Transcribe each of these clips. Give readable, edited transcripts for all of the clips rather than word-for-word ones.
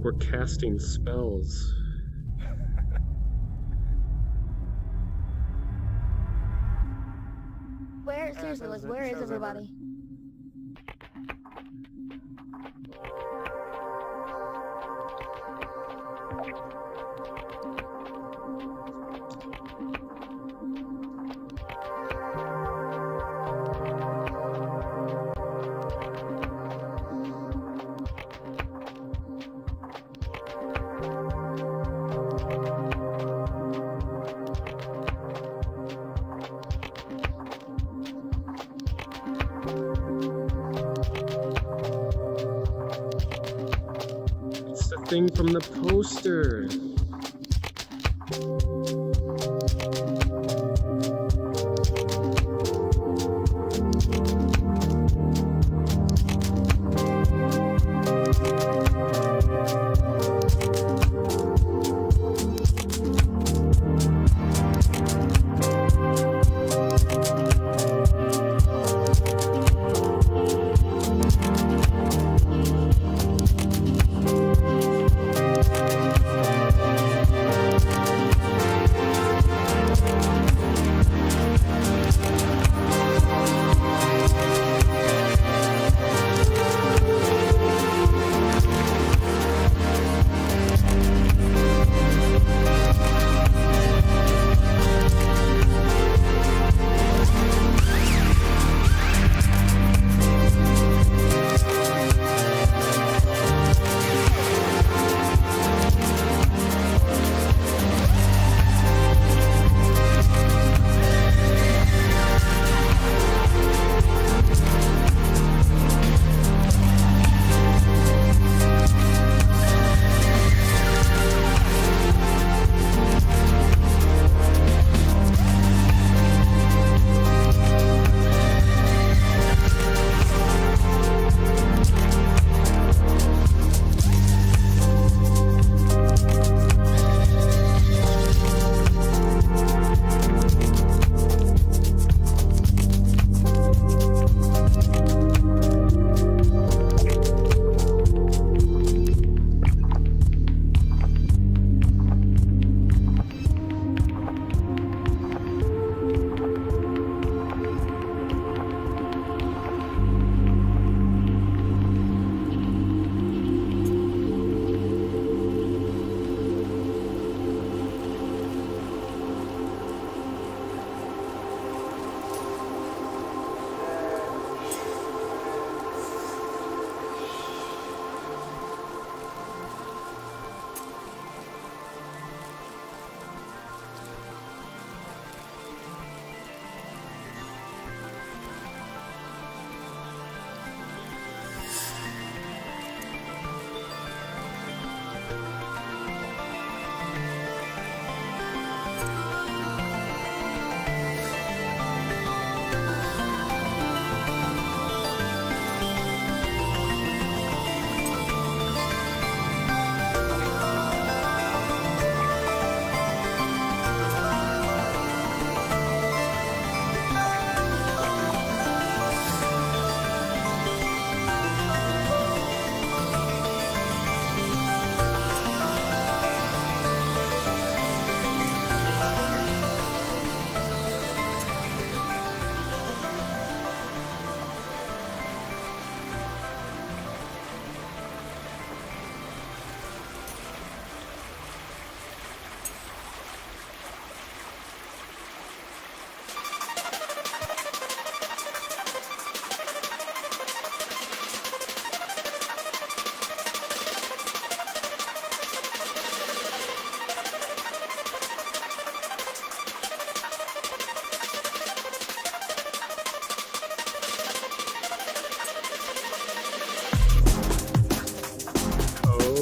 we're casting spells. Seriously, Liz, where is everybody? Thing from the poster.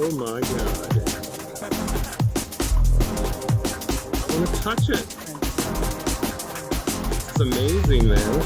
Oh my god. I want to touch it. It's amazing, man.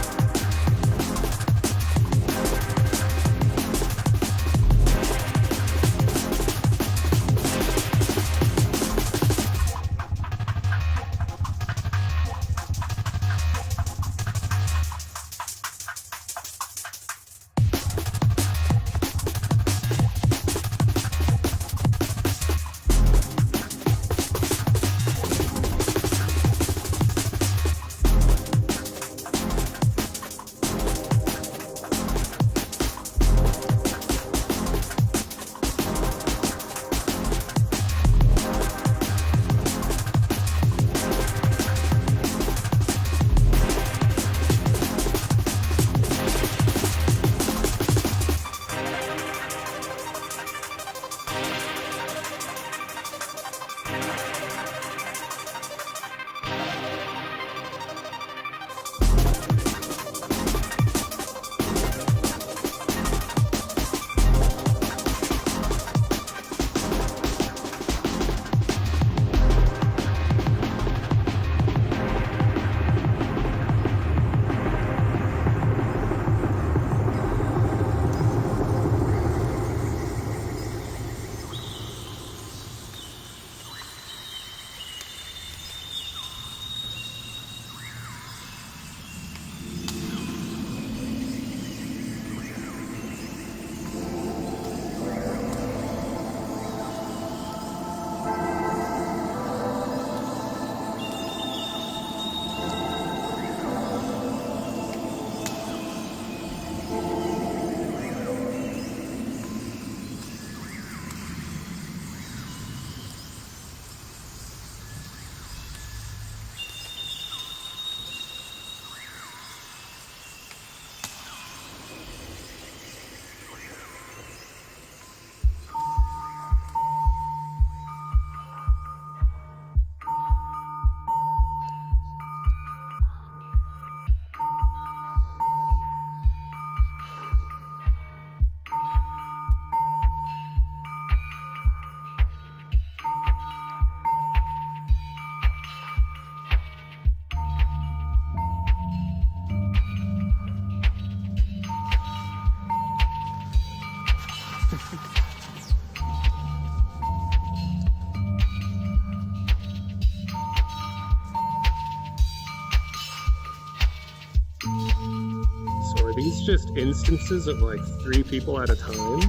these just instances of like 3 people at a time?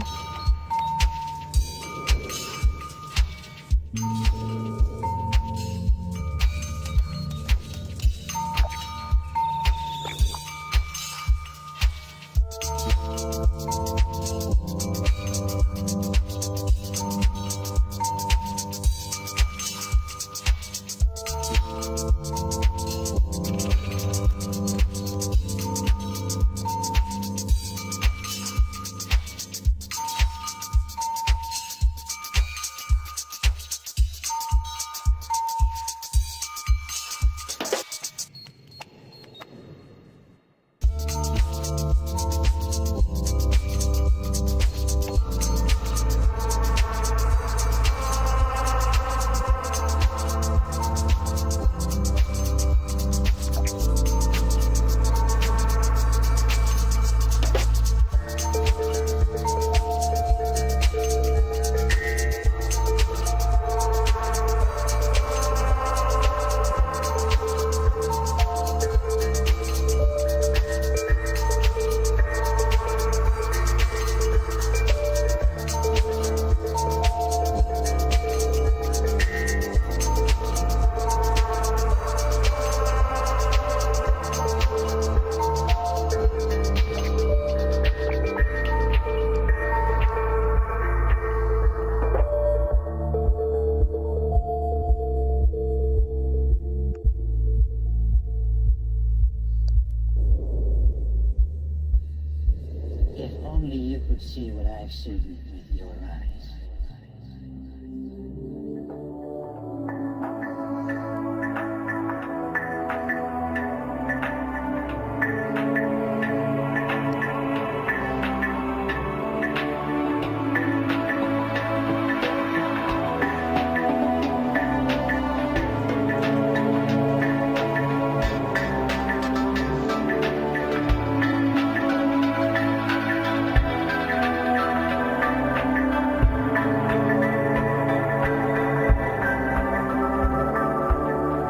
If only you could see what I've seen with your eyes.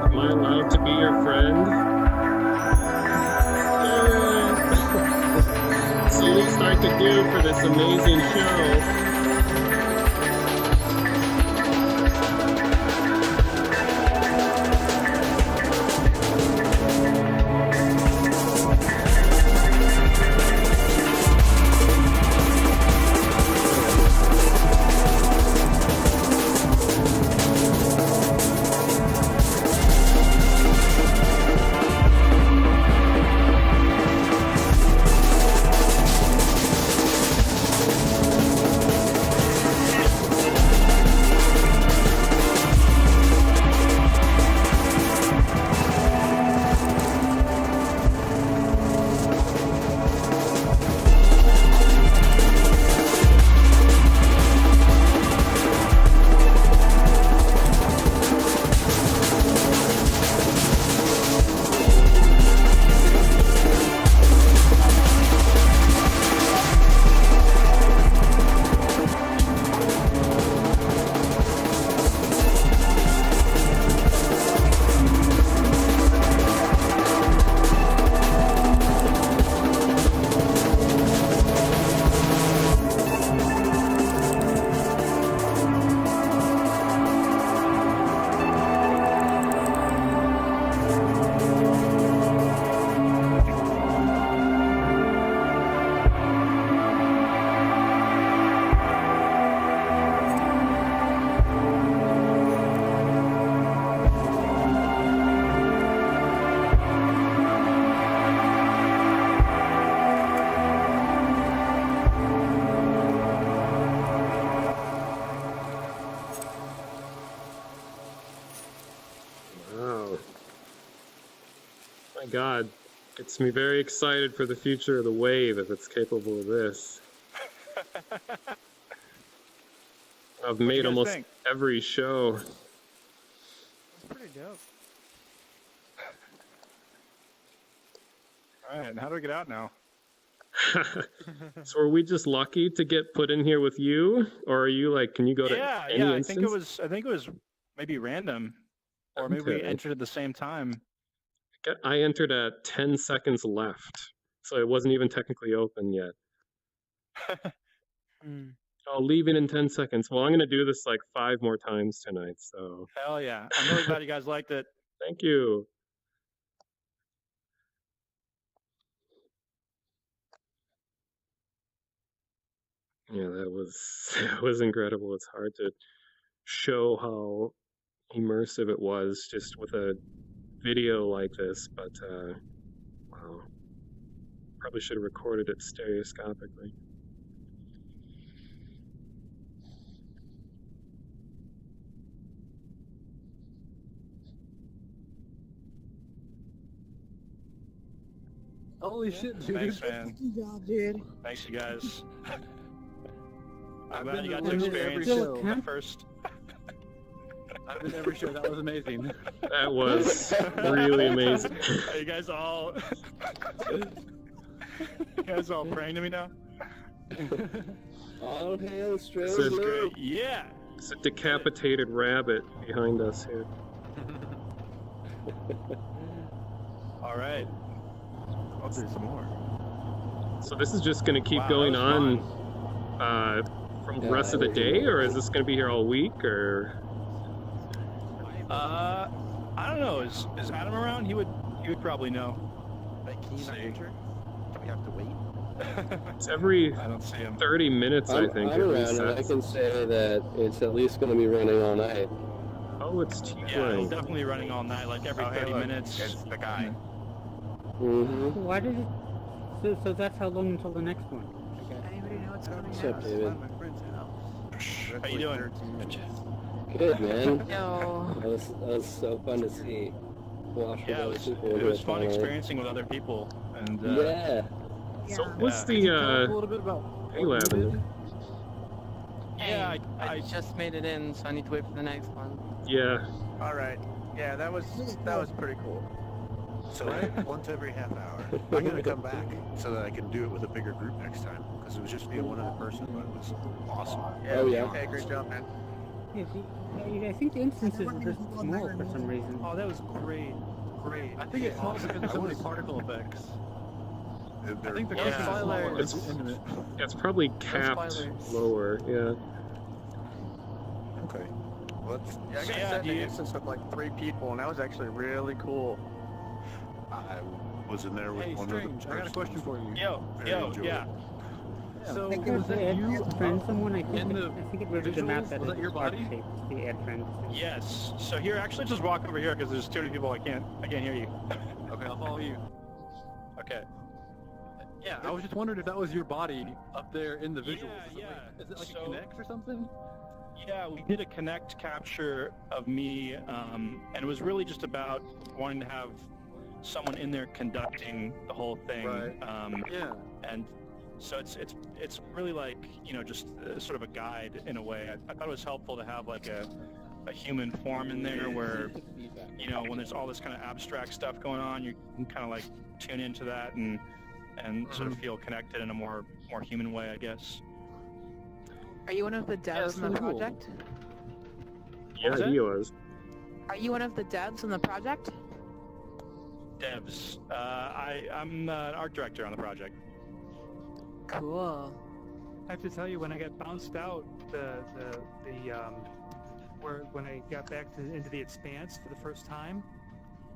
Am I allowed to be your friend? It's the least I could do for this amazing show. Wow. My God. Gets me very excited for the future of the Wave if it's capable of this. I've made almost every show. That's pretty dope. Alright, and how do we get out now? So are we just lucky to get put in here with you? Or are you like, can you go to any instance? I think it was maybe random. Or maybe we entered at the same time. I entered at 10 seconds left. So it wasn't even technically open yet. I'll leave it in 10 seconds. Well, I'm going to do this like 5 more times tonight, so... Hell yeah. I'm really glad you guys liked it. Thank you. Yeah, that was incredible. It's hard to show how immersive it was just with a video like this, but wow. Probably should have recorded it stereoscopically. Holy shit, dude. Thanks, man. Good job, dude. Thanks, you guys. I'm I've glad you been got to to every experience show. the first. I've been to every show. That was amazing. That was really amazing. Are you guys all... you guys all praying to me now? All hail This is Strangeloop. Yeah! It's a decapitated rabbit behind us here. All right. I'll do some more. So this is just going to keep Wow, going that was on from the rest of the day, or is this going to be here all week, or? I don't know. Is Adam around? He would probably know. Like, can you not enter? Do we have to wait? It's every I don't see him. 30 minutes, I think. I'm it around, and I resets. can say that it's at least going to be running all night. Oh, it's Yeah, he's T-Line. definitely running all night, like every 30 minutes. It's the guy. Mm-hmm. Why did it... So that's how long until the next one? Anybody know what's going What's up, David? How you doing? Good, man. Yo. That was so fun to see. Watch with Yeah, other people. it do was fun finally. experiencing with other people, and Yeah. So Yeah. what's Can you tell us the a little bit about A-Lab in there? yeah, I just made it in, so I need to wait for the next one. Yeah. All right. Yeah, that was pretty cool. So once every half hour, I'm gonna come back so that I can do it with a bigger group next time. Because it was just me and one other person, but it was awesome. Oh, yeah. Okay, great job, man. Yeah, see, I think the instances are just small for some reason. Oh, that was great. Great. I think it's small because of so many particle effects. I think the Yeah. smaller It's- is intimate. It's probably capped spoilers. lower, yeah. Okay. Well, yeah, I got Yeah, sent do an you- instance with like 3 people, and that was actually really cool. I was in there with Hey, one Strange, other I got a question for you. yo, Very yo, enjoyable. yeah. So, It was that you friend someone? I in think, the I think it was the map visuals? that Was that your is heart body? shaped, the add friend. Yes. So here, actually, just walk over here because there's too many people. I can't hear you. Okay, I'll follow you. Okay. Yeah, I was just wondering if that was your body up there in the visuals. Yeah, Is it like so- a Connect or something? Yeah, we did a Connect capture of me, and it was really just about wanting to have someone in there conducting the whole thing. Right. Yeah. And so it's really like, you know, just sort of a guide in a way. I thought it was helpful to have like a human form in there where, you know, when there's all this kind of abstract stuff going on, you can kind of like tune into that and sort of feel connected in a more human way, I guess. Are you one of the devs that's in the really cool. project? Yeah, was he it? was. Are you one of the devs in the project? Devs. I'm an art director on the project. Cool. I have to tell you, when I got bounced out, when I got back into the Expanse for the first time,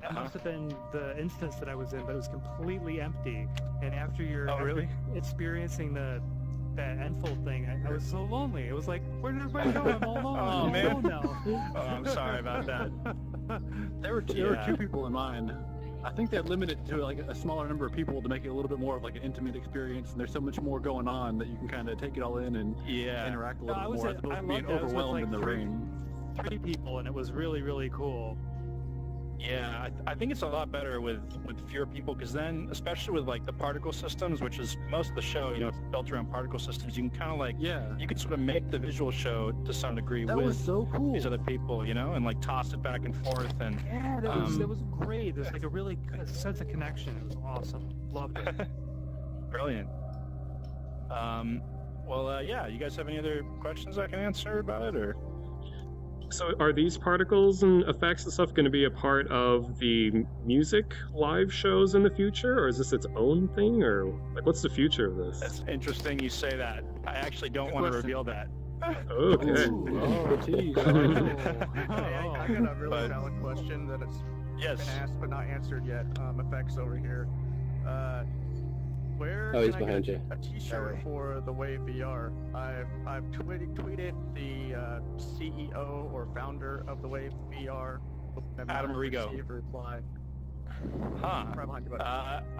that must have been the instance that I was in, but it was completely empty. And after really? experiencing that endfold thing, I was so lonely. It was like, where did everybody go? I'm all alone. Oh, I'm man. alone now. Oh, I'm sorry about that. There were Yeah. 2 people in mine. I think they limited it to like a smaller number of people to make it a little bit more of like an intimate experience, and there's so much more going on that you can kind of take it all in and Yeah. interact a No, little I bit was more at- as opposed I to being loved it. I was with, overwhelmed like, in the three- rain. 3 people, and it was really, really cool. Yeah, I think it's a lot better with fewer people, because then, especially with like the particle systems, which is most of the show, you know, it's built around particle systems, you can kind of like, Yeah. you can sort of make the visual show to some degree That with was so cool. these other people, you know, and like toss it back and forth, and Yeah, that was great. There's like a really good sense of connection. It was awesome. Loved it. brilliant. Well, yeah, you guys have any other questions I can answer about it, or? So are these particles and effects and stuff going to be a part of the music live shows in the future, or is this its own thing, or like what's the future of this? That's interesting you say that. I actually don't want to reveal that. Okay. Oh, geez. Hey, I got a really valid question that it's been asked but not answered yet. Effects over here. Where Oh, he's can I behind get you. a T-shirt for the WaveVR? I've tweeted the CEO or founder of the WaveVR. Adam Rigo. Received a reply. Huh. Right behind you, buddy.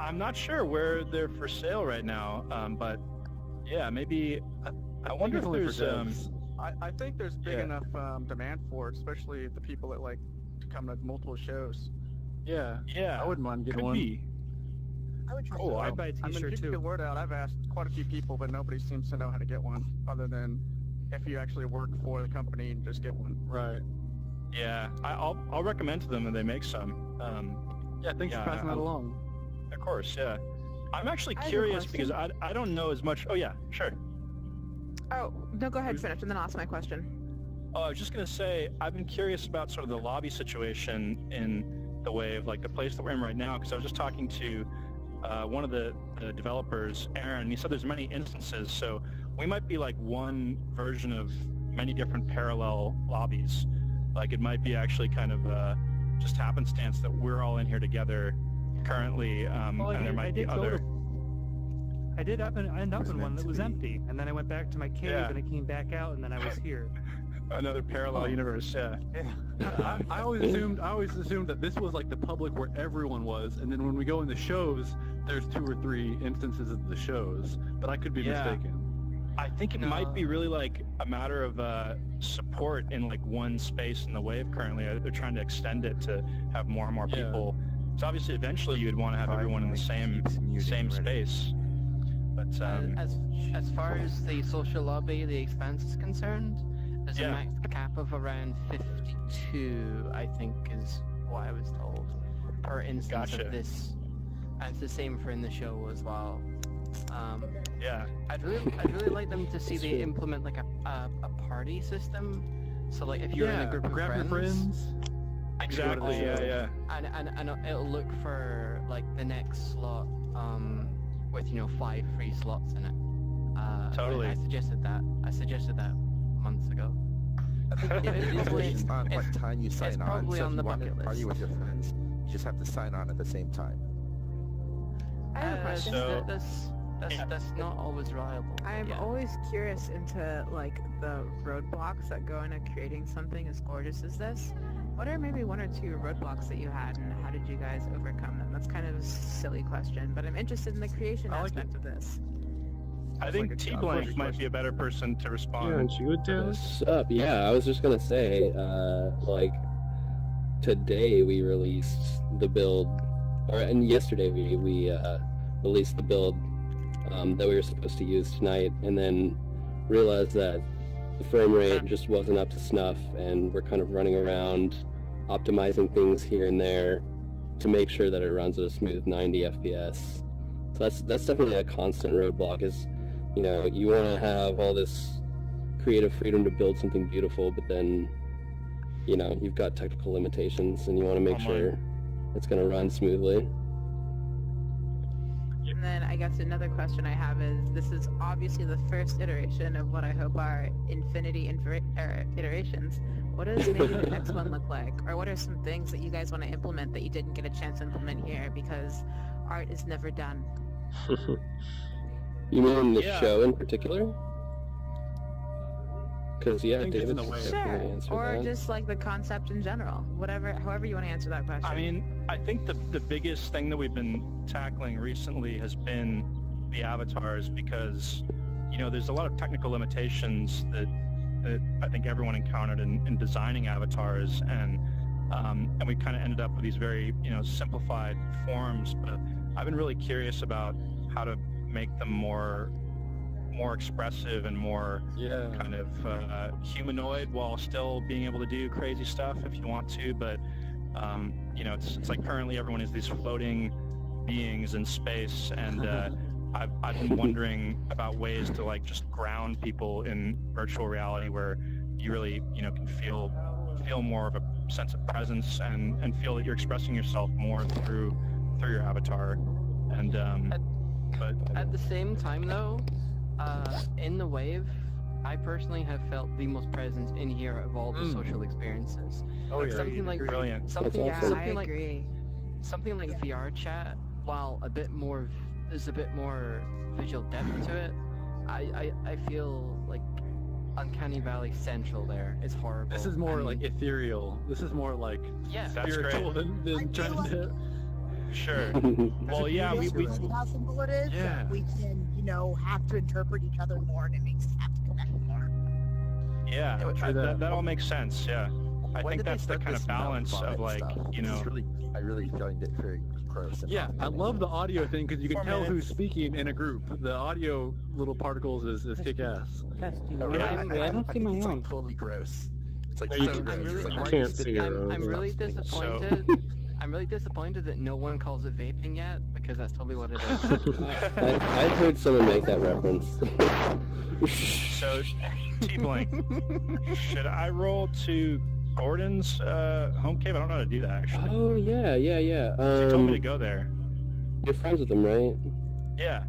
I'm not sure where they're for sale right now, but yeah, maybe. I wonder if there's. I think there's big enough demand for it, especially the people that like to come to multiple shows. Yeah. Yeah. I wouldn't mind getting Could one. be. Oh, I'd buy a I mean, T-shirt you can too. get the word out. I've asked quite a few people, but nobody seems to know how to get one, other than if you actually work for the company and just get one. Right. Yeah, I'll recommend to them that they make some. Yeah, thanks for passing that along. Of course, yeah. I'm actually I have a curious because question. I don't know as much. Oh yeah, sure. Oh, no, go ahead, finish, and then I'll ask my question. Oh, I was just gonna say I've been curious about sort of the lobby situation in the Wave, like the place that we're in right now, because I was just talking to one of the developers, Aaron, and he said there's many instances, so we might be like one version of many different parallel lobbies. Like it might be actually kind of just happenstance that we're all in here together currently, and there might be other. I did end up in one that was empty, and then I went back to my cave, and I came back out, and then I was here. Another parallel universe, yeah. I always assumed that this was like the public where everyone was, and then when we go in the shows, there's 2 or 3 instances of the shows, but I could be mistaken. I think it might be really like a matter of support in like one space in the Wave currently. They're trying to extend it to have more and more people. So obviously, eventually, you'd want to have everyone in the same space. But as far as the social lobby, the expanse is concerned, there's a max cap of around 52, I think, is what I was told, per instance of this. And it's the same for in the show as well. I'd really like them to see they implement like a party system. So like if you're in a group of grab your friends. Exactly. Yeah. And it'll look for like the next slot with 5 free slots in it. Totally. I suggested that months ago. I think it's on what time you sign on. probably So on if the you want to bucket party list. with your friends, you just have to sign on at the same time. I have a question. That's not always reliable. I'm always curious into like the roadblocks that go into creating something as gorgeous as this. What are maybe 1 or 2 roadblocks that you had, and how did you guys overcome them? That's kind of a silly question, but I'm interested in the creation aspect of this. I think T-Blank might be a better person to respond. Yeah, aren't you a dev? What's up? Yeah, I was just gonna say, like, today we released the build, and yesterday we released the build that we were supposed to use tonight, and then realized that the frame rate just wasn't up to snuff, and we're kind of running around optimizing things here and there to make sure that it runs at a smooth 90 FPS. So that's definitely a constant roadblock. Is you want to have all this creative freedom to build something beautiful, but then you've got technical limitations, and you want to make sure it's going to run smoothly. And then I guess another question I have is, this is obviously the first iteration of what I hope are infinity iterations. What does maybe the next one look like? Or what are some things that you guys want to implement that you didn't get a chance to implement here because art is never done? You mean the show in particular? Because David's Sure. Or just like the concept in general. However you want to answer that question. I mean, I think the biggest thing that we've been tackling recently has been the avatars, because there's a lot of technical limitations that I think everyone encountered in designing avatars, and we kind of ended up with these very simplified forms. But I've been really curious about how to make them more expressive and more kind of humanoid, while still being able to do crazy stuff if you want to. But it's like currently everyone is these floating beings in space, and I've been wondering about ways to like just ground people in virtual reality where you really can feel feel more of a sense of presence and feel that you're expressing yourself more through your avatar. And but At the same time, though, in the Wave, I personally have felt the most presence in here of all the social experiences. Oh, Like yeah, something like brilliant. something, Yeah, something I like agree. something like VR chat, while there's a bit more visual depth to it. I feel like Uncanny Valley Central there is horrible. This is more and- like ethereal. This is more like yeah. That's spiritual great. than trying to. Sure. Well, yeah, we See how simple it is. Yeah. We can, have to interpret each other more, and it makes us have to connect more. yeah, that all makes sense. Yeah, I When think did they that's the start kind this of balance mouth of vomit like, stuff? you know. I really find it very gross. And Yeah, I love the audio thing because you can 4 tell who's minutes. speaking in a group. The audio little particles is kick-ass. Testing. Oh, I, really? I don't see think my it's own. like totally gross. It's like No, you so can- gross. I'm really- It's like, I why are can't you see spitting your out own. I'm really stuff? disappointed. I'm really disappointed that no one calls it vaping yet, because that's totally what it is. I've heard someone make that reference. So, T-Blank, should I roll to Gordon's home cave? I don't know how to do that actually. Oh yeah. He told me to go there. You're friends with him, right? Yeah.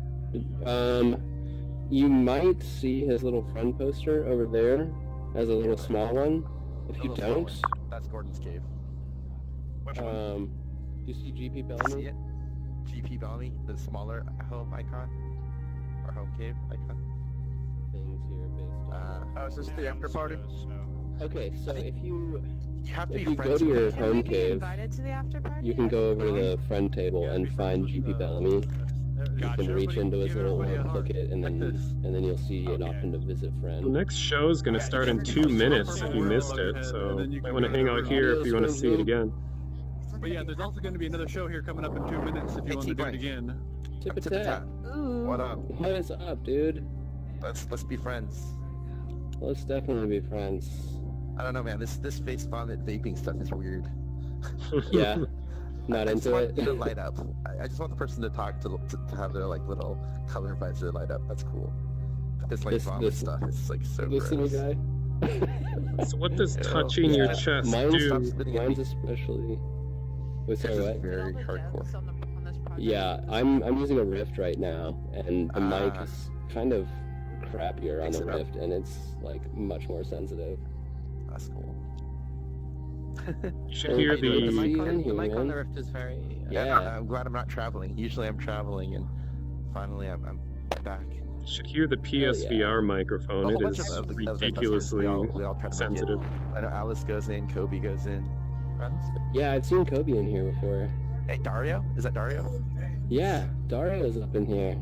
You might see his little friend poster over there as a little small one. If you A little don't, smaller. That's Gordon's cave. Which one? do you see GP See Bellamy? it? GP Bellamy, the smaller home icon, or home cave icon. Things here based on. Oh, is this the after party? Okay, so if you You have to if be you go friends to your with Can we home be cave, invited to the after party? you can go over to the friend table Yeah, and be find friends with, GP Bellamy. You Gotcha. can reach into his Give little everybody a orb, heart. click it, and Like then this. you'll see an Okay. option to visit The friend. next show's gonna start in 2 minutes if you missed it, so you might want to hang out here if you want to see it again. But yeah, there's also going to be another show here coming up in 2 minutes if you Hey, want to do it T-Blank. again. Tip a Tip a tap. tap. What up? What is up, dude? Let's be friends. Let's definitely be friends. I don't know, man. This face vomit vaping stuff is weird. Yeah, not I just into want it. it to light up. I just want the person to talk to have their like little color visor light up. That's cool. But this like vomit this- stuff is like so This little gross. guy. So what does Ew. touching your Yeah, chest Mine's, Stop do? spitting at me. mine's especially. Wait, This sorry, is what? very All the hardcore. devs on this project? Yeah, I'm using a Rift right now, and the mic Ah. is kind of crappier on Mix the it up. Rift, and it's like much more sensitive. That's cool. You should hear Hey, The See mic the you on, in the here, mic on the man. Rift is very... Yeah. I'm glad I'm not traveling. Usually I'm traveling, and finally I'm back. should hear the PSVR A microphone. whole It bunch is of the ridiculously we all try to make it. sensitive. I know Alice goes in, Kobe goes in. Friends? Yeah, I've seen Kobe in here before. Hey, Dario? Is that Dario? Yeah, Dario's up in here.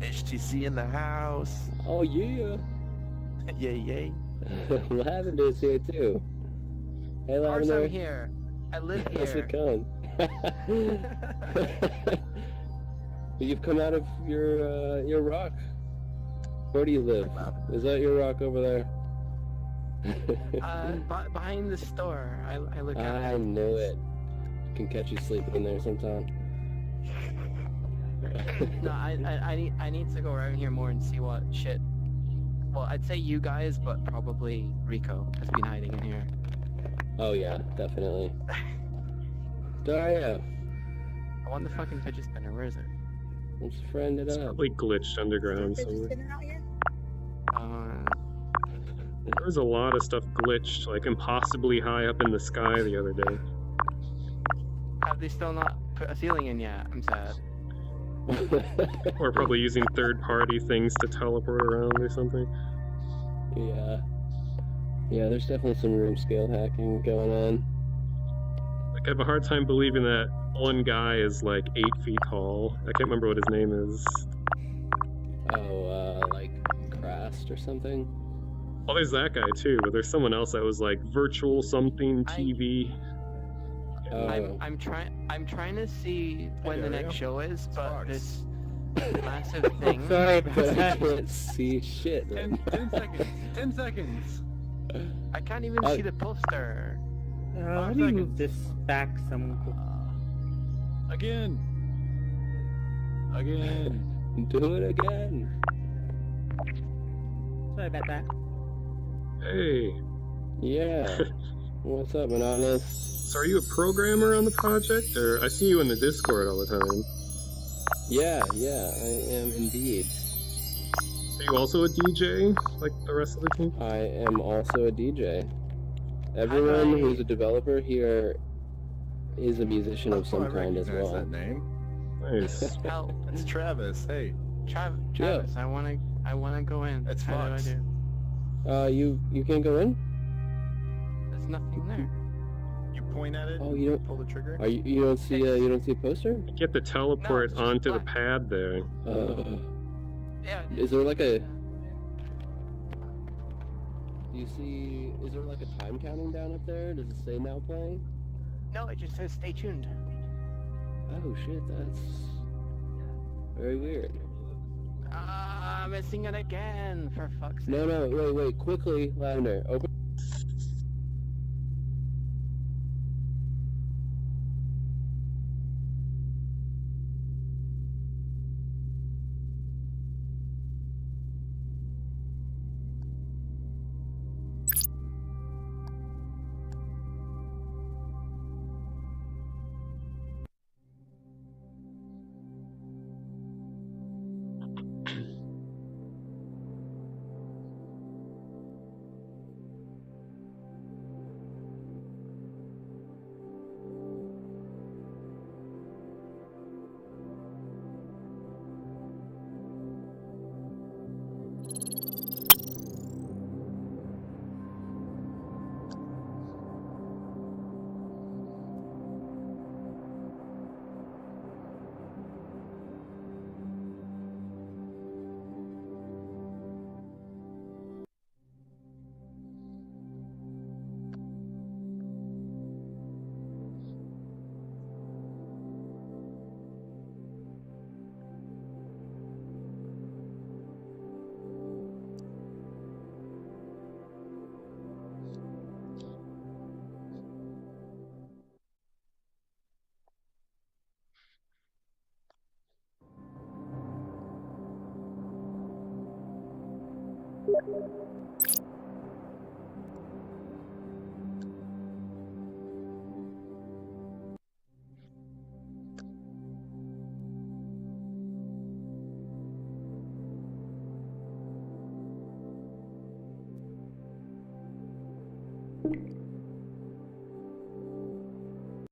HTC in the house. Oh yeah. Yay, yay. Lavender's here too. Hey Of course Lavender. I'm here. I live How's here. it going? You've come out of your rock. Where do you live? Is that your rock over there? Behind the store. I look at I it. knew it. Can catch you sleeping in there sometime. No, I need to go around here more and see what shit. Well, I'd say you guys, but probably Rico has been hiding in here. Oh yeah, definitely. Dario, I want the fucking fidget spinner. Where is it? let's friend it It's up. probably glitched underground Fidget somewhere. spinner out here? There was a lot of stuff glitched, like impossibly high up in the sky the other day. Have they still not put a ceiling in yet? I'm sad. Or probably using third-party things to teleport around or something. Yeah. Yeah, there's definitely some room scale hacking going on. Like, I have a hard time believing that one guy is like 8 feet tall. I can't remember what his name is. Oh, like Crast or something? Well, there's that guy too, but there's someone else that was like virtual something TV. Oh. I'm trying to see when the next show is, but Fox. this massive thing. Sorry, but I can't see shit. 10 seconds. 10 seconds. I can't even see the poster. Let me move this back some. Again. Again. Do it again. Sorry about that. Hey, Yeah. What's up, Monotonous? So are you a programmer on the project, or I see you in the Discord all the time? Yeah, I am indeed. Are you also a DJ, like the rest of the team? I am also a DJ. Everyone who's a developer here is a musician of some kind as well. That name. Nice. Help. It's Travis. Hey. Travis, I wanna go in. It's How Fox. do I do? You can't go in? There's nothing there. You point at it. Oh, you don't pull the trigger. Are you don't see a poster? Get the teleport just onto the black. pad there. Yeah. Is there like a? Do you see? Is there like a time counting down up there? Does it say now playing? No, it just says stay tuned. Oh shit, that's very weird. I'm missing it again, for fuck's sake. No, wait, quickly, Lavender, open.